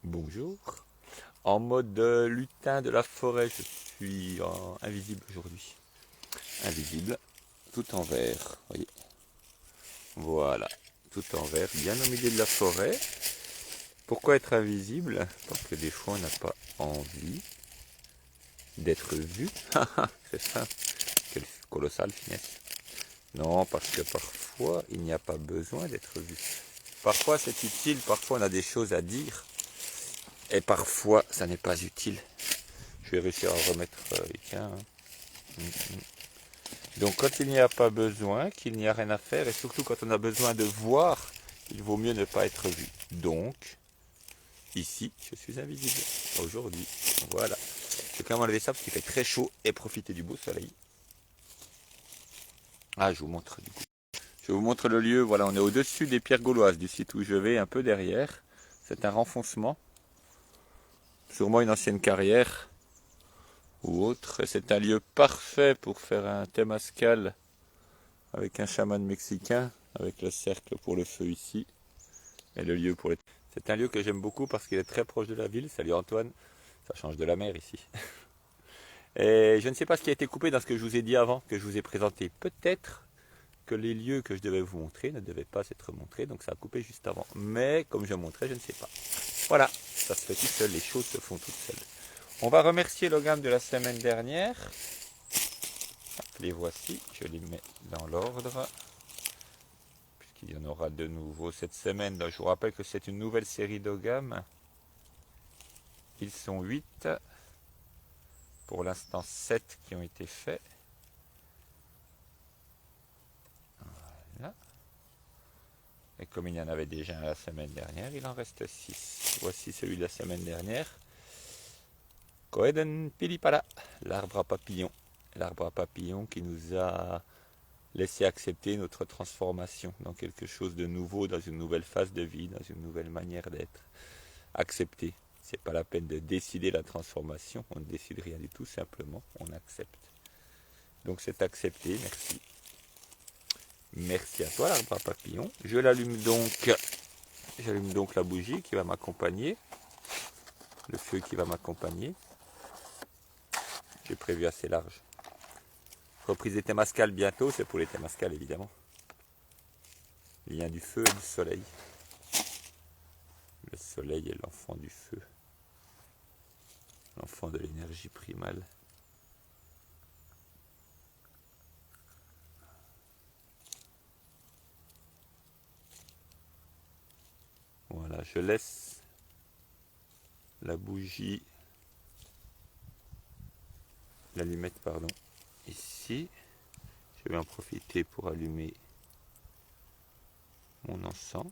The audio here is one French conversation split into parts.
Bonjour. En mode lutin de la forêt, je suis invisible aujourd'hui. Invisible, tout en vert, voyez. Voilà, tout en vert, bien au milieu de la forêt. Pourquoi être invisible? Parce que des fois on n'a pas envie d'être vu. C'est ça, quelle colossale finesse. Non, parce que parfois il n'y a pas besoin d'être vu. Parfois c'est utile, parfois on a des choses à dire. Et parfois ça n'est pas utile. Je vais réussir à remettre tiens, hein. Donc quand il n'y a pas besoin, qu'il n'y a rien à faire, et surtout quand on a besoin de voir, il vaut mieux ne pas être vu. Donc, ici, je suis invisible. Aujourd'hui, voilà. Je vais quand même enlever ça parce qu'il fait très chaud et profiter du beau soleil. Ah, je vous montre du coup. Je vous montre le lieu. Voilà, on est au-dessus des pierres gauloises du site où je vais, un peu derrière. C'est un renfoncement. Sûrement une ancienne carrière ou autre. C'est un lieu parfait pour faire un temazcal avec un chaman mexicain, avec le cercle pour le feu ici, et le lieu pour les... C'est un lieu que j'aime beaucoup parce qu'il est très proche de la ville. Salut Antoine, ça change de la mer ici. Et je ne sais pas ce qui a été coupé dans ce que je vous ai dit avant, que je vous ai présenté. Peut-être que les lieux que je devais vous montrer ne devaient pas être montrés, donc ça a coupé juste avant. Mais comme je montrais, je ne sais pas. Voilà, ça se fait tout seul, les choses se font toutes seules. On va remercier Logan de la semaine dernière. Les voici, je les mets dans l'ordre. Il y en aura de nouveau cette semaine. Je vous rappelle que c'est une nouvelle série d'Ogam. Ils sont 8. Pour l'instant 7 qui ont été faits. Voilà. Et comme il y en avait déjà un la semaine dernière, il en reste 6. Voici celui de la semaine dernière. Koeden Pilipala, l'arbre à papillons. L'arbre à papillons qui nous a laissé accepter notre transformation dans quelque chose de nouveau, dans une nouvelle phase de vie, dans une nouvelle manière d'être. Accepter. C'est pas la peine de décider la transformation, on ne décide rien du tout, simplement on accepte. Donc c'est accepté, merci. Merci à toi l'arbre à papillon. J'allume donc la bougie qui va m'accompagner, le feu qui va m'accompagner. J'ai prévu assez large. Reprise des temazcals bientôt, c'est pour les temazcals évidemment. Il vient du feu et du soleil. Le soleil est l'enfant du feu, l'enfant de l'énergie primale. Voilà, je laisse la bougie, l'allumette pardon, ici. Je vais en profiter pour allumer mon encens.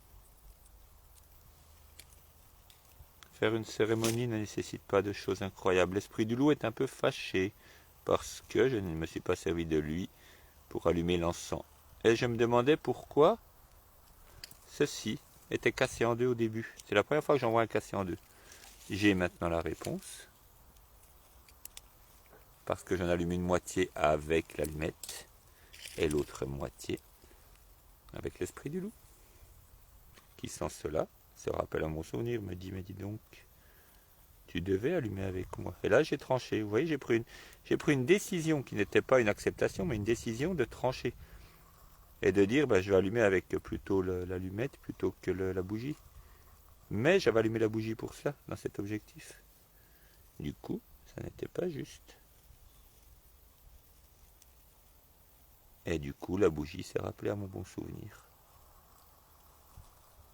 Faire une cérémonie ne nécessite pas de choses incroyables. L'esprit du loup est un peu fâché parce que je ne me suis pas servi de lui pour allumer l'encens. Et je me demandais pourquoi ceci était cassé en deux au début. C'est la première fois que j'en vois un cassé en deux. J'ai maintenant la réponse. Parce que j'en allume une moitié avec l'allumette et l'autre moitié avec l'esprit du loup. Qui sent cela se rappelle à mon souvenir, me dit, mais dis donc, tu devais allumer avec moi. Et là j'ai tranché, vous voyez, j'ai pris une décision qui n'était pas une acceptation, mais une décision de trancher. Et de dire, je vais allumer avec plutôt l'allumette plutôt que la bougie. Mais j'avais allumé la bougie pour ça, dans cet objectif. Du coup, ça n'était pas juste. Et du coup, la bougie s'est rappelée à mon bon souvenir.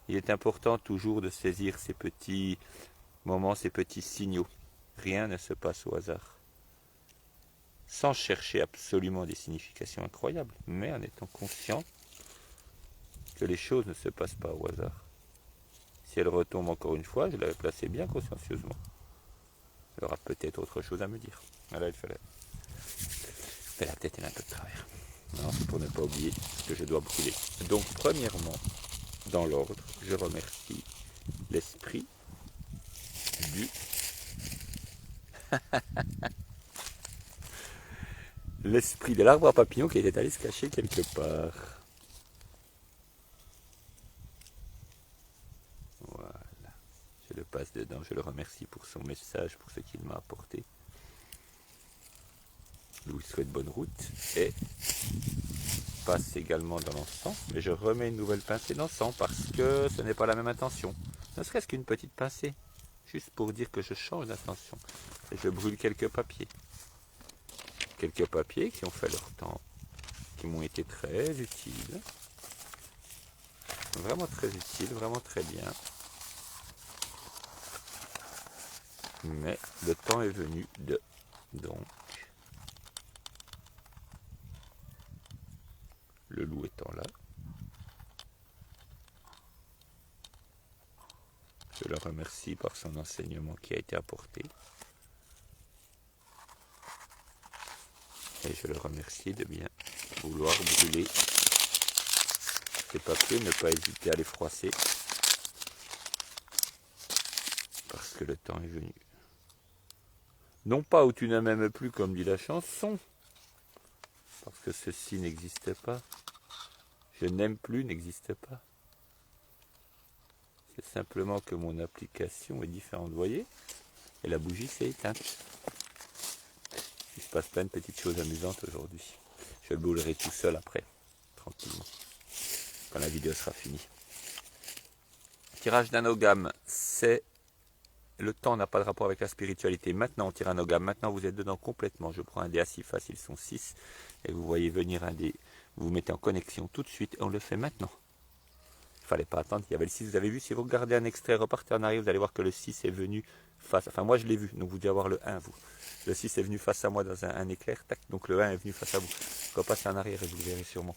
Il est important toujours de saisir ces petits moments, ces petits signaux. Rien ne se passe au hasard. Sans chercher absolument des significations incroyables, mais en étant conscient que les choses ne se passent pas au hasard. Si elle retombe encore une fois, je l'avais placée bien consciencieusement. Elle aura peut-être autre chose à me dire. Voilà, elle fait la tête, elle est un peu de travers. Non, c'est pour ne pas oublier ce que je dois brûler. Donc, premièrement, dans l'ordre, je remercie l'esprit du... l'esprit de l'arbre à papillon qui était allé se cacher quelque part. Voilà. Je le passe dedans. Je le remercie pour son message, pour ce qu'il m'a apporté. Je lui souhaite bonne route et passe également dans l'encens. Mais je remets une nouvelle pincée d'encens parce que ce n'est pas la même intention. Ne serait-ce qu'une petite pincée, juste pour dire que je change d'intention. Et je brûle quelques papiers. Quelques papiers qui ont fait leur temps, qui m'ont été très utiles. Vraiment très utiles, vraiment très bien. Mais le temps est venu de... Donc, le loup étant là, je le remercie par son enseignement qui a été apporté. Et je le remercie de bien vouloir brûler ces papiers, ne pas hésiter à les froisser. Parce que le temps est venu. Non pas où tu ne m'aimes plus comme dit la chanson, parce que ceci n'existe pas. Je n'aime plus n'existe pas. C'est simplement que mon application est différente, vous voyez, et la bougie s'est éteinte. Il se passe plein de petites choses amusantes aujourd'hui. Je le brûlerai tout seul après, tranquillement, quand la vidéo sera finie. Tirage d'anogame, c'est... Le temps n'a pas de rapport avec la spiritualité. Maintenant, on tire un anogame. Maintenant, vous êtes dedans complètement. Je prends un dé assez facile, ils sont 6. Et vous voyez venir un dé. Vous vous mettez en connexion tout de suite et on le fait maintenant. Il ne fallait pas attendre. Il y avait le 6. Vous avez vu, si vous regardez un extrait, repartez en arrière, vous allez voir que le 6 est venu face. Enfin, moi, je l'ai vu. Donc, vous devez avoir le 1, vous. Le 6 est venu face à moi dans un éclair. Tac. Donc, le 1 est venu face à vous. Repassez en arrière et vous le verrez sûrement.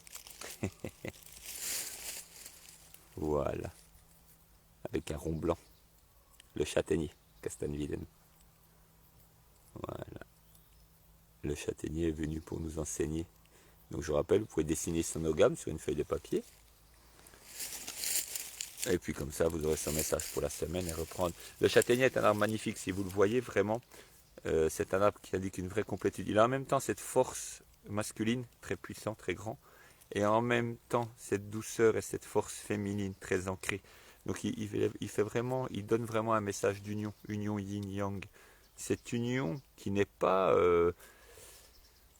Voilà. Avec un rond blanc. Le châtaignier, Castagne-Vilaine. Voilà. Le châtaignier est venu pour nous enseigner. Donc je rappelle, vous pouvez dessiner son anogame sur une feuille de papier. Et puis comme ça, vous aurez son message pour la semaine et reprendre. Le châtaignier est un arbre magnifique, si vous le voyez vraiment. C'est un arbre qui indique une vraie complétude. Il a en même temps cette force masculine, très puissant, très grand. Et en même temps, cette douceur et cette force féminine, très ancrée. Donc il fait vraiment, il donne vraiment un message d'union, union yin-yang. Cette union qui n'est pas...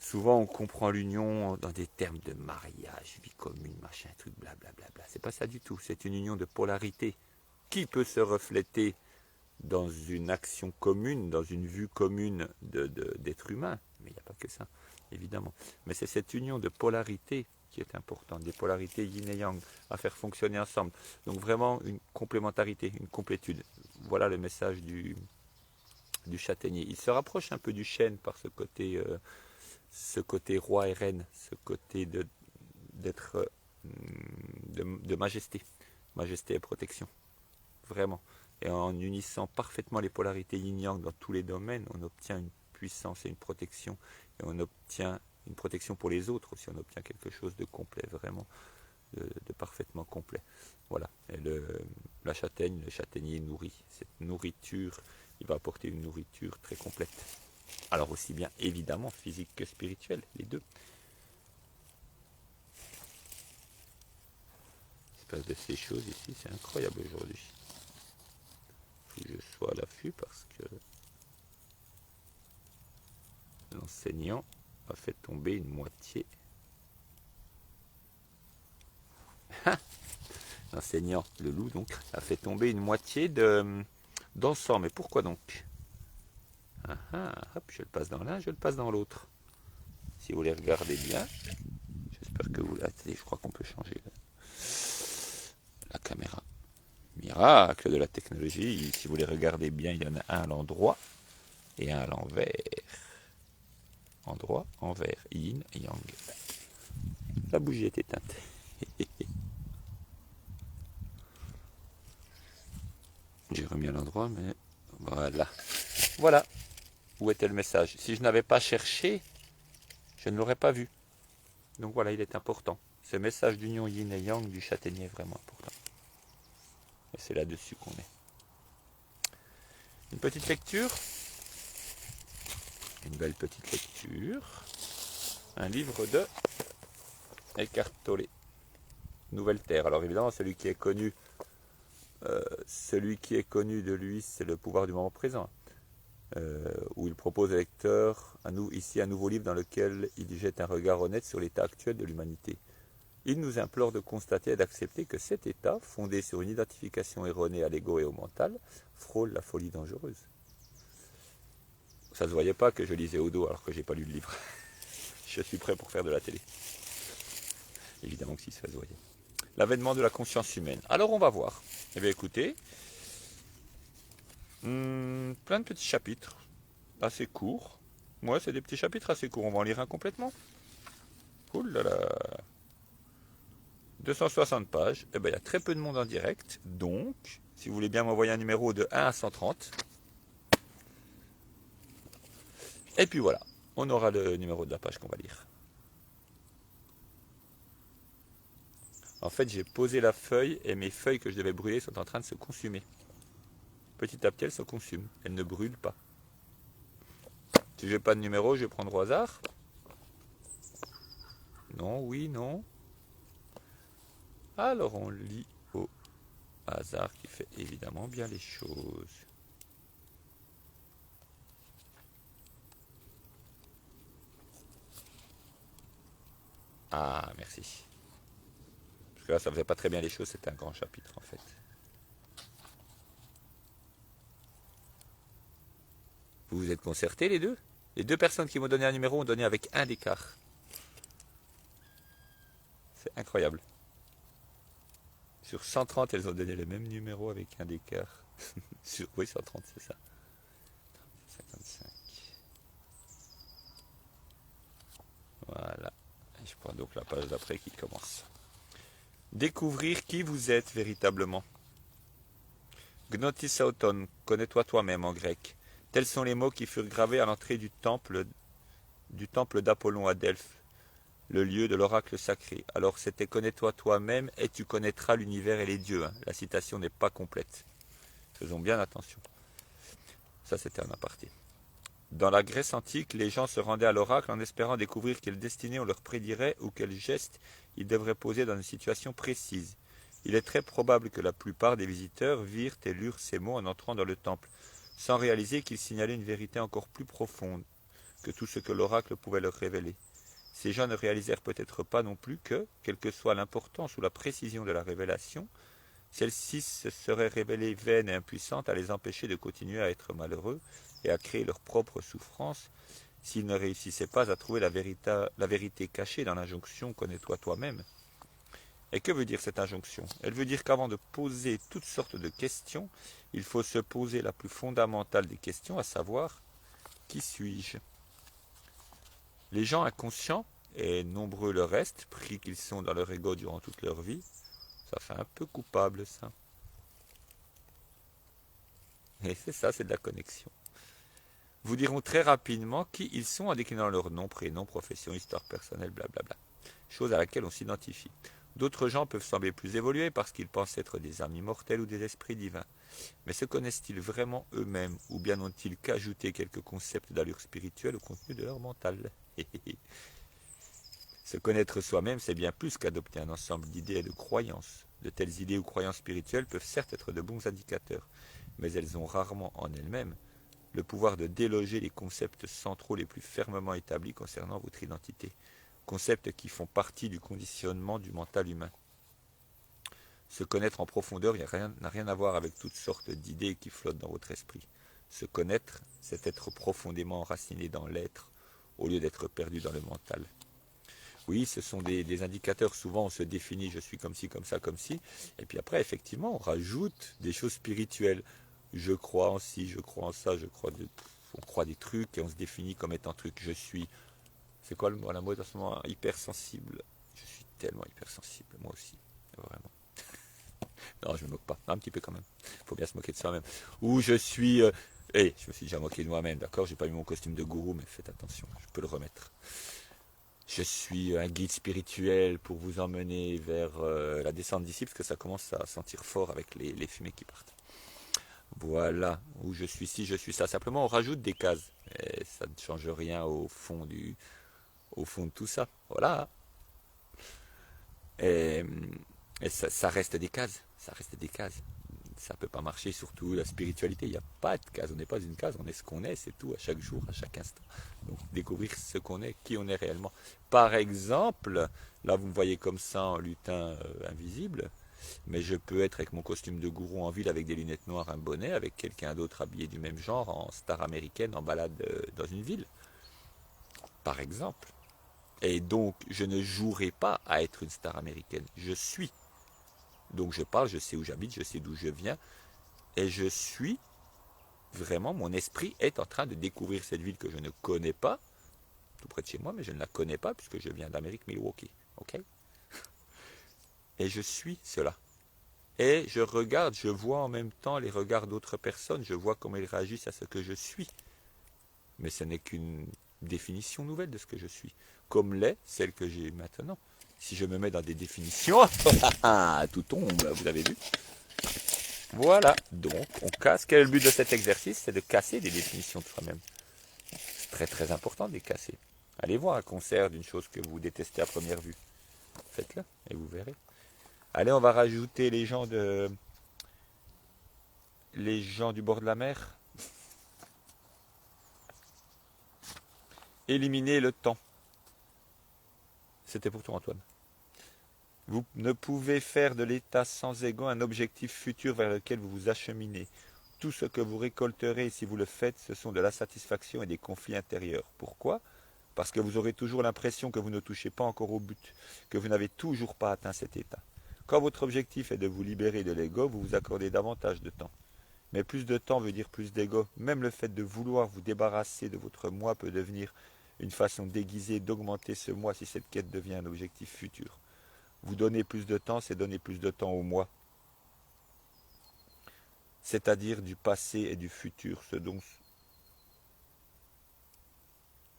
souvent on comprend l'union dans des termes de mariage, vie commune, machin, truc, blablabla. C'est pas ça du tout, c'est une union de polarité qui peut se refléter dans une action commune, dans une vue commune d'être humain. Mais il n'y a pas que ça, évidemment. Mais c'est cette union de polarité qui est importante, des polarités yin et yang à faire fonctionner ensemble. Donc vraiment une complémentarité, une complétude. Voilà le message du châtaignier. Il se rapproche un peu du chêne par ce côté roi et reine, ce côté de majesté, majesté et protection. Vraiment. Et en unissant parfaitement les polarités yin-yang dans tous les domaines, on obtient une puissance et une protection. Et on obtient une protection pour les autres aussi. On obtient quelque chose de complet, vraiment, de parfaitement complet. Voilà. Et la châtaigne, le châtaignier nourrit. Cette nourriture, il va apporter une nourriture très complète. Alors aussi bien évidemment physique que spirituelle, les deux. Il se passe de ces choses ici, c'est incroyable aujourd'hui. Il faut que je sois à l'affût parce que l'enseignant a fait tomber une moitié. L'enseignant, le loup donc, a fait tomber une moitié d'encens. Mais pourquoi donc? Hop, je le passe dans l'un, je le passe dans l'autre. Si vous les regardez bien, j'espère que vous... Attendez, je crois qu'on peut changer la caméra. Miracle de la technologie. Si vous les regardez bien, il y en a un à l'endroit et un à l'envers. Endroit, envers, yin et yang. La bougie est éteinte. J'ai remis à l'endroit, mais voilà. Voilà. Où était le message? Si je n'avais pas cherché, je ne l'aurais pas vu. Donc voilà, il est important. Ce message d'union yin et yang du châtaignier est vraiment important. Et c'est là-dessus qu'on est. Une petite lecture. Une belle petite lecture. Un livre de Eckhart Tolle. Nouvelle Terre. Alors évidemment, celui qui est connu celui qui est connu de lui, c'est le pouvoir du moment présent, où il propose au lecteur ici un nouveau livre dans lequel il jette un regard honnête sur l'état actuel de l'humanité. Il nous implore de constater et d'accepter que cet état, fondé sur une identification erronée à l'ego et au mental, frôle la folie dangereuse. Ça ne se voyait pas que je lisais au dos alors que j'ai pas lu le livre. Je suis prêt pour faire de la télé. Évidemment que si, ça se voyait. L'avènement de la conscience humaine. Alors on va voir. Eh bien écoutez, plein de petits chapitres, assez courts. Ouais, c'est des petits chapitres assez courts. On va en lire un complètement. Cool là là. 260 pages. Eh bien il y a très peu de monde en direct. Donc, si vous voulez bien m'envoyer un numéro de 1 à 130. Et puis voilà, on aura le numéro de la page qu'on va lire. En fait, j'ai posé la feuille et mes feuilles que je devais brûler sont en train de se consumer. Petit à petit, elles se consument. Elles ne brûlent pas. Si j'ai pas de numéro, je vais prendre au hasard. Non, oui, non. Alors on lit au hasard qui fait évidemment bien les choses. Ah, merci. Parce que là, ça faisait pas très bien les choses, c'était un grand chapitre en fait. Vous vous êtes concertés les deux? Les deux personnes qui m'ont donné un numéro ont donné avec un d'écart. C'est incroyable. Sur 130, elles ont donné le même numéro avec un d'écart. Oui, 130, c'est ça. 55. Voilà. Et je prends donc la page d'après qui commence. Découvrir qui vous êtes véritablement. Gnotis auton, connais-toi toi-même en grec. Tels sont les mots qui furent gravés à l'entrée du temple d'Apollon à Delphes, le lieu de l'oracle sacré. Alors c'était connais-toi toi-même et tu connaîtras l'univers et les dieux. Hein. La citation n'est pas complète. Faisons bien attention. Ça c'était un aparté. Dans la Grèce antique, les gens se rendaient à l'oracle en espérant découvrir quelle destinée on leur prédirait ou quel geste ils devraient poser dans une situation précise. Il est très probable que la plupart des visiteurs virent et lurent ces mots en entrant dans le temple, sans réaliser qu'ils signalaient une vérité encore plus profonde que tout ce que l'oracle pouvait leur révéler. Ces gens ne réalisèrent peut-être pas non plus que, quelle que soit l'importance ou la précision de la révélation, celle-ci se serait révélée vaine et impuissante à les empêcher de continuer à être malheureux et à créer leur propre souffrance s'ils ne réussissaient pas à trouver la vérité cachée dans l'injonction « connais-toi toi-même ». Et que veut dire cette injonction? Elle veut dire qu'avant de poser toutes sortes de questions, il faut se poser la plus fondamentale des questions, à savoir « qui suis-je » Les gens inconscients, et nombreux le reste, pris qu'ils sont dans leur ego durant toute leur vie, ça fait un peu coupable ça. Et c'est ça, c'est de la connexion. Vous diront très rapidement qui ils sont en déclinant leur nom, prénom, profession, histoire personnelle, blablabla. Chose à laquelle on s'identifie. D'autres gens peuvent sembler plus évolués parce qu'ils pensent être des âmes immortelles ou des esprits divins. Mais se connaissent-ils vraiment eux-mêmes ou bien n'ont-ils qu'ajouté quelques concepts d'allure spirituelle au contenu de leur mental? Se connaître soi-même, c'est bien plus qu'adopter un ensemble d'idées et de croyances. De telles idées ou croyances spirituelles peuvent certes être de bons indicateurs, mais elles ont rarement en elles-mêmes le pouvoir de déloger les concepts centraux les plus fermement établis concernant votre identité, concepts qui font partie du conditionnement du mental humain. Se connaître en profondeur n'a rien à voir avec toutes sortes d'idées qui flottent dans votre esprit. Se connaître, c'est être profondément enraciné dans l'être, au lieu d'être perdu dans le mental. Oui, ce sont des indicateurs, souvent on se définit, je suis comme ci, comme ça, comme ci, et puis après, effectivement, on rajoute des choses spirituelles. Je crois en ci, je crois en ça, on croit des trucs et on se définit comme étant truc. Je suis, c'est quoi la mode en ce moment? Hypersensible. Je suis tellement hypersensible, moi aussi, vraiment. Non, je me moque pas, un petit peu quand même. Il faut bien se moquer de soi-même. Ou je suis, je me suis déjà moqué de moi-même, d'accord? J'ai pas mis mon costume de gourou, mais faites attention, je peux le remettre. Je suis un guide spirituel pour vous emmener vers la descente d'ici, parce que ça commence à sentir fort avec les fumées qui partent. Voilà, où je suis ci, je suis ça. Simplement, on rajoute des cases. Et ça ne change rien au fond de tout ça. Voilà. Et, et ça reste des cases. Ça reste des cases. ça peut pas marcher, surtout la spiritualité, il n'y a pas de case, on n'est pas une case, on est ce qu'on est, c'est tout, à chaque jour, à chaque instant. Donc découvrir ce qu'on est, qui on est réellement. Par exemple, là vous me voyez comme ça en lutin invisible, mais je peux être avec mon costume de gourou en ville avec des lunettes noires, un bonnet, avec quelqu'un d'autre habillé du même genre, en star américaine, en balade dans une ville, par exemple. Et donc, je ne jouerai pas à être une star américaine, je suis. Donc je parle, je sais où j'habite, je sais d'où je viens, et je suis vraiment, mon esprit est en train de découvrir cette ville que je ne connais pas, tout près de chez moi, mais je ne la connais pas puisque je viens d'Amérique, Milwaukee. Ok. Et je suis cela. Et je regarde, je vois en même temps les regards d'autres personnes, je vois comment ils réagissent à ce que je suis. Mais ce n'est qu'une définition nouvelle de ce que je suis, comme l'est celle que j'ai maintenant. Si je me mets dans des définitions, tout tombe, vous avez vu. Voilà, donc on casse. Quel est le but de cet exercice? C'est de casser des définitions de soi-même. C'est très très important de les casser. Allez voir un concert d'une chose que vous détestez à première vue. Faites-le et vous verrez. Allez, on va rajouter les gens du bord de la mer. Éliminer le temps. C'était pour toi, Antoine. Vous ne pouvez faire de l'état sans ego un objectif futur vers lequel vous vous acheminez. Tout ce que vous récolterez si vous le faites, ce sont de la satisfaction et des conflits intérieurs. Pourquoi? Parce que vous aurez toujours l'impression que vous ne touchez pas encore au but, que vous n'avez toujours pas atteint cet état. Quand votre objectif est de vous libérer de l'ego, vous vous accordez davantage de temps. Mais plus de temps veut dire plus d'ego. Même le fait de vouloir vous débarrasser de votre moi peut devenir une façon déguisée d'augmenter ce moi si cette quête devient un objectif futur. Vous donner plus de temps, c'est donner plus de temps au moi. C'est-à-dire du passé et du futur, ce dont...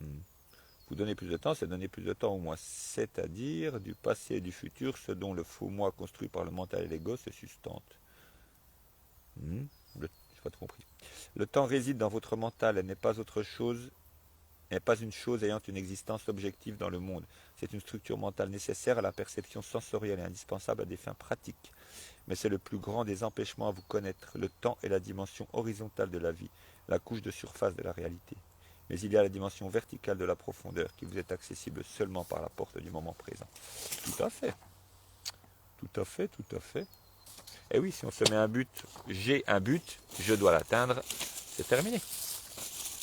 Vous donner plus de temps, c'est donner plus de temps au moi. C'est-à-dire du passé et du futur, ce dont le faux moi construit par le mental et l'ego se sustente. J'ai pas tout compris. Le temps réside dans votre mental et n'est pas autre chose, n'est pas une chose ayant une existence objective dans le monde. C'est une structure mentale nécessaire à la perception sensorielle et indispensable à des fins pratiques. Mais c'est le plus grand des empêchements à vous connaître. Le temps est la dimension horizontale de la vie, la couche de surface de la réalité. Mais il y a la dimension verticale de la profondeur qui vous est accessible seulement par la porte du moment présent. Tout à fait. Tout à fait, tout à fait. Et oui, si on se met un but, j'ai un but, je dois l'atteindre, c'est terminé.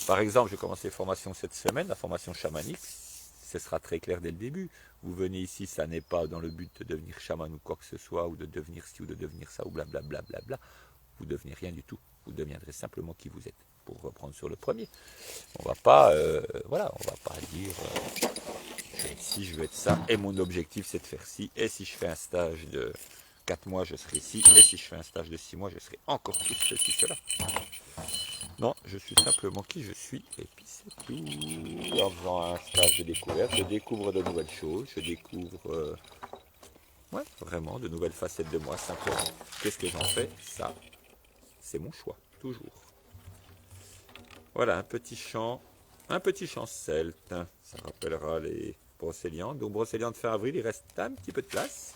Par exemple, je commence les formations cette semaine, la formation chamanique, ce sera très clair dès le début. Vous venez ici, ça n'est pas dans le but de devenir chaman ou quoi que ce soit, ou de devenir ci ou de devenir ça, ou blablabla. Vous ne devenez rien du tout. Vous deviendrez simplement qui vous êtes. Pour reprendre sur le premier. On va pas, voilà, on va pas dire si je veux être ça, et mon objectif c'est de faire ci, et si je fais un stage de 4 mois, je serai ci, et si je fais un stage de 6 mois, je serai encore plus ceci, cela. Non, je suis simplement qui je suis, et puis c'est tout. En faisant un stage de découverte, je découvre de nouvelles choses, je découvre vraiment de nouvelles facettes de moi, simplement. Qu'est-ce que j'en fais? Ça, c'est mon choix, toujours. Voilà, un petit chant celte. Ça rappellera les brocéliandes. Donc brocéliande fin avril, il reste un petit peu de place.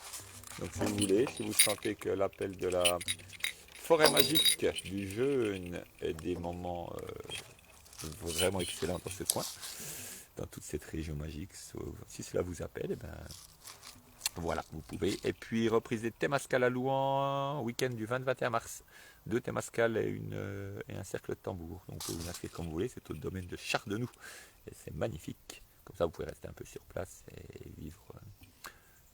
Donc si vous voulez, si vous sentez que l'appel de la forêt magique du jeûne est des moments vraiment excellents dans ce coin, dans toute cette région magique, si cela vous appelle, et ben voilà, vous pouvez. Et puis reprise des Temazcal à Louan, week-end du 20-21 mars. 2 Temazcal et un cercle de tambour. Donc vous inscrire comme vous voulez, c'est au domaine de Chardenoux. Et c'est magnifique. Comme ça vous pouvez rester un peu sur place et vivre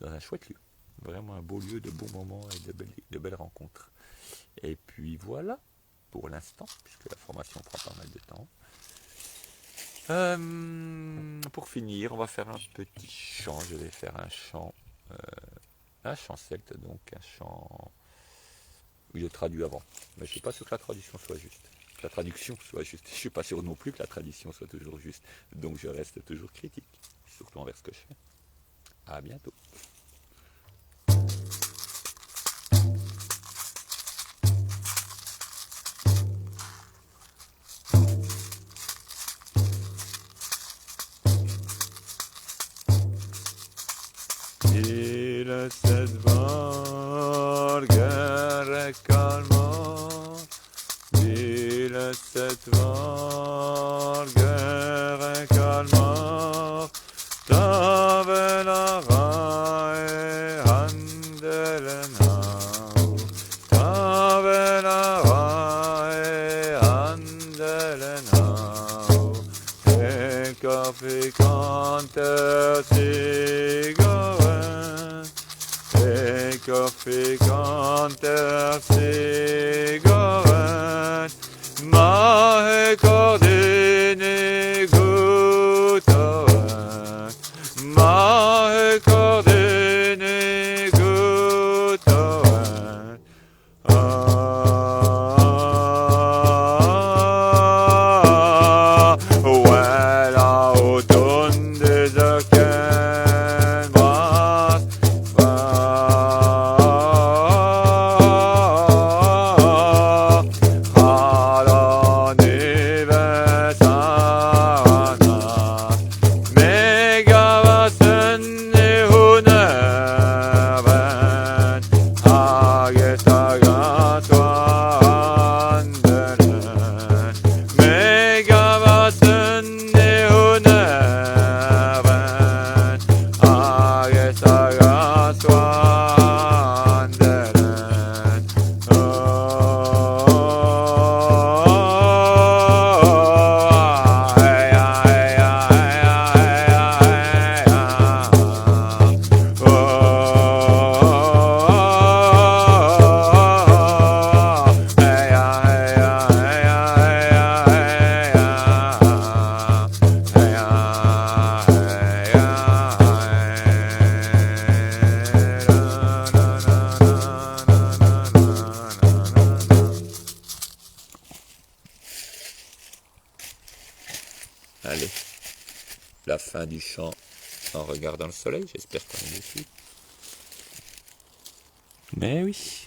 dans un chouette lieu. Vraiment un beau lieu de bons moments et de belles rencontres. Et puis voilà, pour l'instant, puisque la formation prend pas mal de temps. Pour finir, on va faire un petit chant. Je vais faire un chant celte, donc un chant... Oui, je traduis avant. Mais je ne suis pas sûr que la traduction soit juste. Que la traduction soit juste. Je ne suis pas sûr non plus que la tradition soit toujours juste. Donc je reste toujours critique, surtout envers ce que je fais. À bientôt. Till ett vargar kalmar Blessed Valgere Kalmar Tavelarae Handelenau Tavelarae Handelenau Ekafikanter Sigaren Ekafikanter Sigaren Mahe Cordine Gutaren Mahe Cordine Gutaren Wella Otunde Zaken Mas Allez, la fin du chant en regardant le soleil, j'espère qu'on est dessus. Mais oui.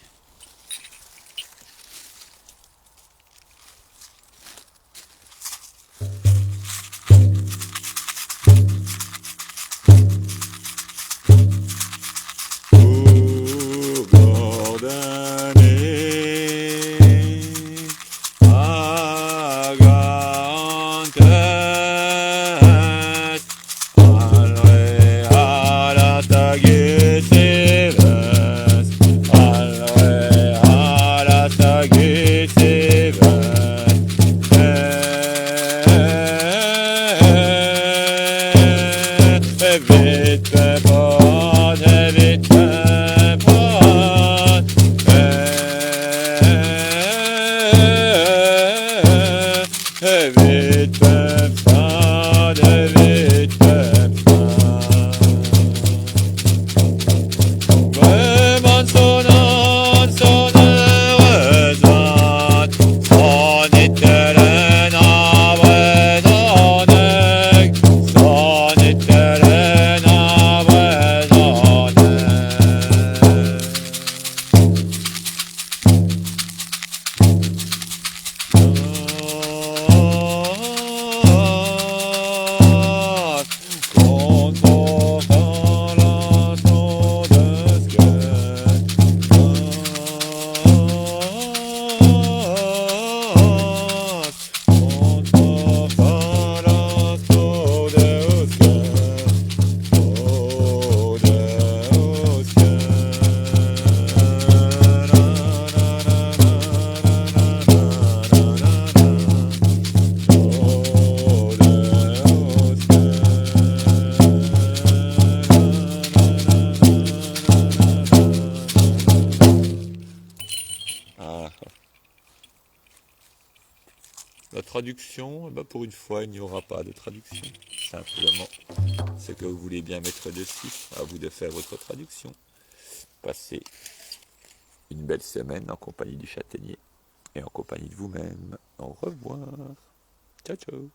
La traduction, pour une fois, il n'y aura pas de traduction. Simplement, ce que vous voulez bien mettre dessus, à vous de faire votre traduction. Passez une belle semaine en compagnie du châtaignier et en compagnie de vous-même. Au revoir. Ciao, ciao.